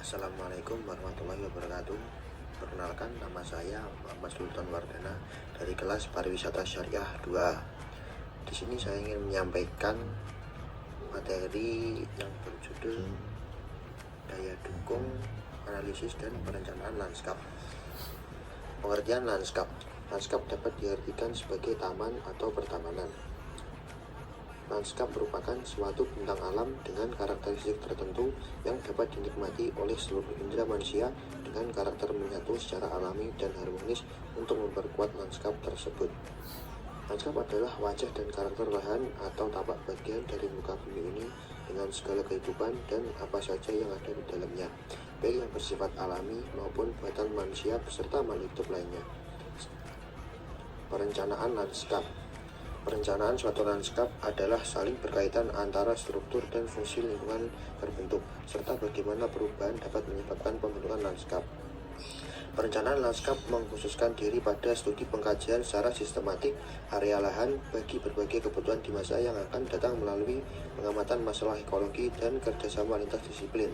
Assalamualaikum warahmatullahi wabarakatuh. Perkenalkan, nama saya Muhammad Sultan Wardana dari kelas Pariwisata Syariah 2A. Di sini saya ingin menyampaikan materi yang berjudul daya dukung, analisis dan perencanaan lanskap. Pengertian lanskap. Lanskap dapat diartikan sebagai taman atau pertamanan. Lanskap merupakan suatu bentang alam dengan karakteristik tertentu yang dapat dinikmati oleh seluruh indera manusia dengan karakter menyatu secara alami dan harmonis untuk memperkuat lanskap tersebut. Lanskap adalah wajah dan karakter lahan atau tapak bagian dari muka bumi ini dengan segala kehidupan dan apa saja yang ada di dalamnya, baik yang bersifat alami maupun buatan manusia beserta makhluk hidup lainnya. Perencanaan lanskap. Perencanaan suatu lanskap adalah saling berkaitan antara struktur dan fungsi lingkungan terbentuk, serta bagaimana perubahan dapat menyebabkan pembentukan lanskap. Perencanaan lanskap mengkhususkan diri pada studi pengkajian secara sistematik area lahan bagi berbagai kebutuhan di masa yang akan datang melalui pengamatan masalah ekologi dan kerjasama lintas disiplin.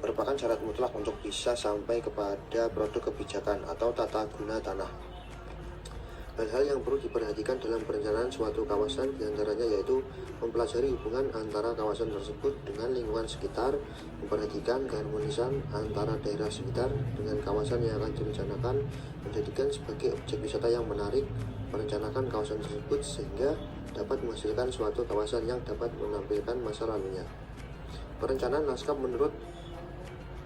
Merupakan syarat mutlak untuk bisa sampai kepada produk kebijakan atau tata guna tanah. Hal-hal yang perlu diperhatikan dalam perencanaan suatu kawasan diantaranya yaitu mempelajari hubungan antara kawasan tersebut dengan lingkungan sekitar, memperhatikan keharmonisan antara daerah sekitar dengan kawasan yang akan direncanakan, menjadikan sebagai objek wisata yang menarik, merencanakan kawasan tersebut sehingga dapat menghasilkan suatu kawasan yang dapat menampilkan masa lalunya. Perencanaan lanskap menurut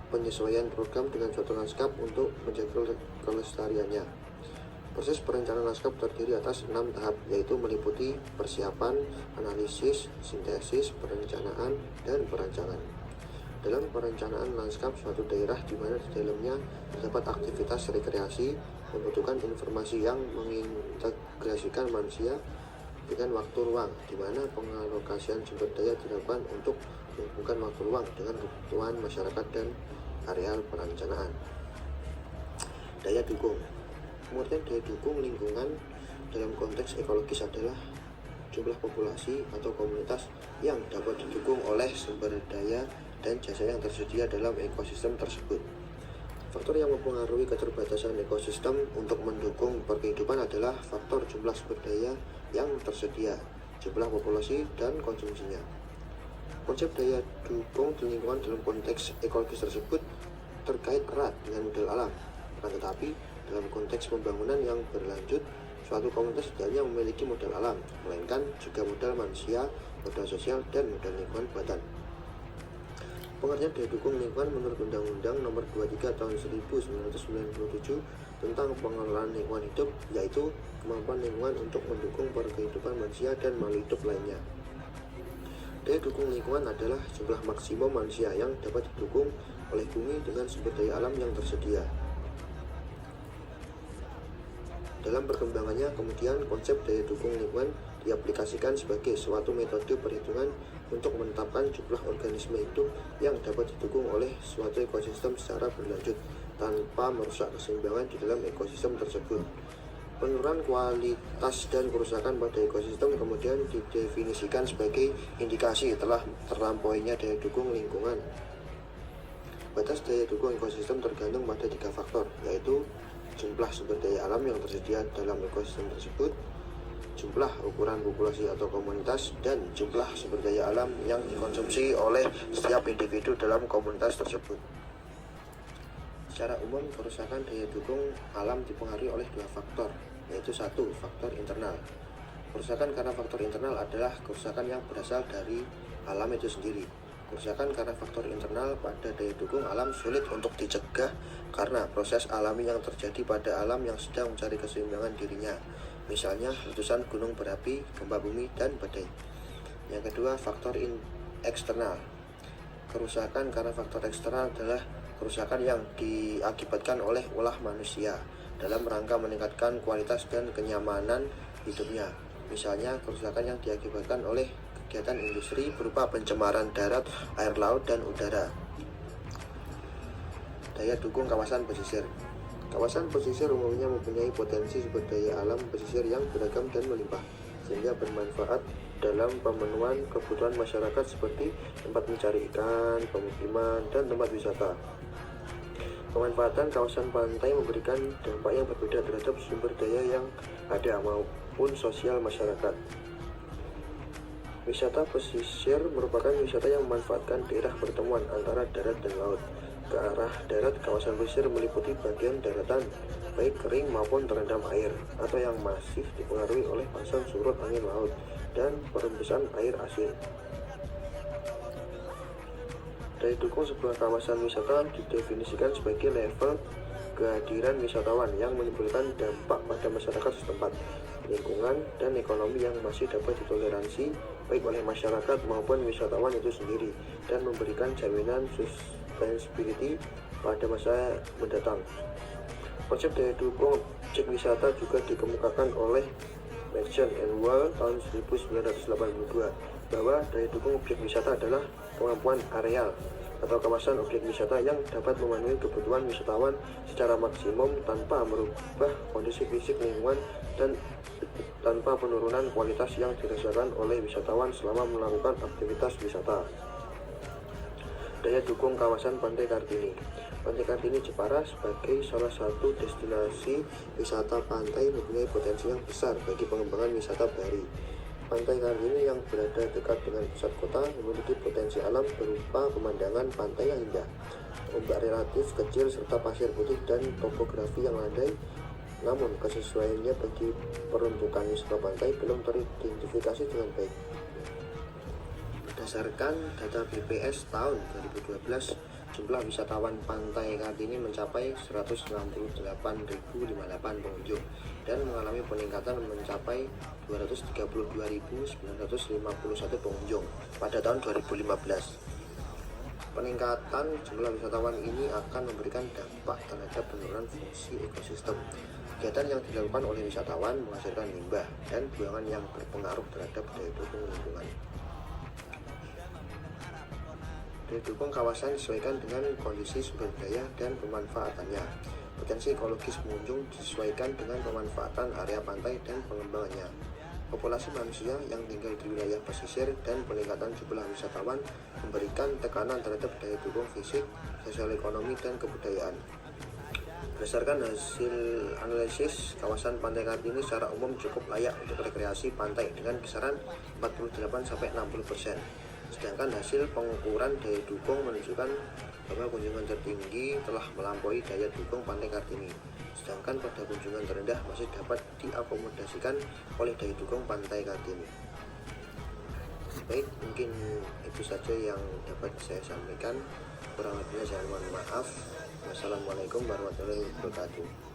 penyesuaian program dengan suatu lanskap untuk menjaga kelestariannya. Proses perencanaan lanskap terdiri atas 6 tahap, yaitu meliputi persiapan, analisis, sintesis, perencanaan, dan perancangan. Dalam perencanaan lanskap suatu daerah di mana di dalamnya terdapat aktivitas rekreasi, membutuhkan informasi yang mengintegrasikan manusia dengan waktu ruang, di mana pengalokasian sumber daya dilakukan untuk menghubungkan waktu ruang dengan kebutuhan masyarakat dan areal perencanaan. Daya dukung. Pengertian daya dukung lingkungan dalam konteks ekologis adalah jumlah populasi atau komunitas yang dapat didukung oleh sumber daya dan jasa yang tersedia dalam ekosistem tersebut. Faktor yang mempengaruhi keterbatasan ekosistem untuk mendukung perkehidupan adalah faktor jumlah sumber daya yang tersedia, jumlah populasi, dan konsumsinya. Konsep daya dukung di lingkungan dalam konteks ekologis tersebut terkait erat dengan modal alam, akan tetapi dalam konteks pembangunan yang berlanjut, suatu komunitas tidak hanya memiliki modal alam, melainkan juga modal manusia, modal sosial, dan modal lingkungan buatan. Pengertian daya dukung lingkungan menurut Undang-Undang Nomor 23 Tahun 1997 tentang pengelolaan lingkungan hidup, yaitu kemampuan lingkungan untuk mendukung kehidupan manusia dan makhluk hidup lainnya. Daya dukung lingkungan adalah jumlah maksimum manusia yang dapat didukung oleh bumi dengan sumber daya alam yang tersedia. Dalam perkembangannya, kemudian konsep daya dukung lingkungan diaplikasikan sebagai suatu metode perhitungan untuk menetapkan jumlah organisme hidup yang dapat didukung oleh suatu ekosistem secara berlanjut tanpa merusak keseimbangan di dalam ekosistem tersebut. Penurunan kualitas dan kerusakan pada ekosistem kemudian didefinisikan sebagai indikasi telah terlampauinya daya dukung lingkungan. Batas daya dukung ekosistem tergantung pada 3 faktor, yaitu jumlah sumber daya alam yang tersedia dalam ekosistem tersebut, jumlah ukuran populasi atau komunitas, dan jumlah sumber daya alam yang dikonsumsi oleh setiap individu dalam komunitas tersebut. Secara umum, kerusakan daya dukung alam dipengaruhi oleh 2 faktor, yaitu 1. Faktor internal. Kerusakan karena faktor internal adalah kerusakan yang berasal dari alam itu sendiri. Kerusakan karena faktor internal pada daya dukung alam sulit untuk dicegah karena proses alami yang terjadi pada alam yang sedang mencari keseimbangan dirinya, misalnya letusan gunung berapi, gempa bumi, dan badai. Yang kedua, faktor eksternal. Kerusakan karena faktor eksternal adalah kerusakan yang diakibatkan oleh ulah manusia dalam rangka meningkatkan kualitas dan kenyamanan hidupnya, misalnya kerusakan yang diakibatkan oleh kegiatan industri berupa pencemaran darat, air laut, dan udara. Daya dukung kawasan pesisir. Kawasan pesisir umumnya mempunyai potensi sumber daya alam pesisir yang beragam dan melimpah, sehingga bermanfaat dalam pemenuhan kebutuhan masyarakat seperti tempat mencari ikan, pemukiman, dan tempat wisata. Pemanfaatan kawasan pantai memberikan dampak yang berbeda terhadap sumber daya yang ada maupun sosial masyarakat. Wisata pesisir merupakan wisata yang memanfaatkan daerah pertemuan antara darat dan laut. Ke arah darat, kawasan pesisir meliputi bagian daratan, baik kering maupun terendam air, atau yang masih dipengaruhi oleh pasang surut angin laut dan perembusan air asin. Daya dukung sebuah kawasan wisata didefinisikan sebagai level kehadiran wisatawan yang menimbulkan dampak pada masyarakat setempat, lingkungan, dan ekonomi yang masih dapat ditoleransi baik oleh masyarakat maupun wisatawan itu sendiri, dan memberikan jaminan sustainability pada masa mendatang. Konsep daya dukung objek wisata juga dikemukakan oleh Merchant and Wall tahun 1982 bahwa daya dukung objek wisata adalah kemampuan areal atau kawasan objek wisata yang dapat memenuhi kebutuhan wisatawan secara maksimum tanpa merubah kondisi fisik lingkungan dan tanpa penurunan kualitas yang dirasakan oleh wisatawan selama melakukan aktivitas wisata. Daya dukung kawasan Pantai Kartini. Pantai Kartini Jepara sebagai salah satu destinasi wisata pantai mempunyai potensi yang besar bagi pengembangan wisata bahari. Pantai Kartini yang berada dekat dengan pusat kota memiliki potensi alam berupa pemandangan pantai yang indah, ombak relatif kecil serta pasir putih dan topografi yang landai. Namun kesesuaiannya bagi peruntukan wisata pantai belum teridentifikasi dengan baik. Berdasarkan data BPS tahun 2012, jumlah wisatawan Pantai Kartini mencapai 168.058 pengunjung dan mengalami peningkatan mencapai 232.951 pengunjung pada tahun 2015. Peningkatan jumlah wisatawan ini akan memberikan dampak terhadap penurunan fungsi ekosistem. Kegiatan yang dilakukan oleh wisatawan menghasilkan limbah dan buangan yang berpengaruh terhadap daya dukung lingkungan. Daya dukung kawasan disesuaikan dengan kondisi sumber daya dan pemanfaatannya. Potensi ekologis pengunjung disesuaikan dengan pemanfaatan area pantai dan pengembangannya. Populasi manusia yang tinggal di wilayah pesisir dan peningkatan jumlah wisatawan memberikan tekanan terhadap daya dukung fisik, sosial ekonomi, dan kebudayaan. Berdasarkan hasil analisis, kawasan Pantai Kartini secara umum cukup layak untuk rekreasi pantai dengan kisaran 48-60%. Sedangkan hasil pengukuran daya dukung menunjukkan bahwa kunjungan tertinggi telah melampaui daya dukung Pantai Kartini, sedangkan pada kunjungan terendah masih dapat diakomodasikan oleh daya dukung Pantai Kartini. Baik, mungkin itu saja yang dapat saya sampaikan. Kurang lebihnya saya mohon maaf. Wassalamualaikum warahmatullahi wabarakatuh.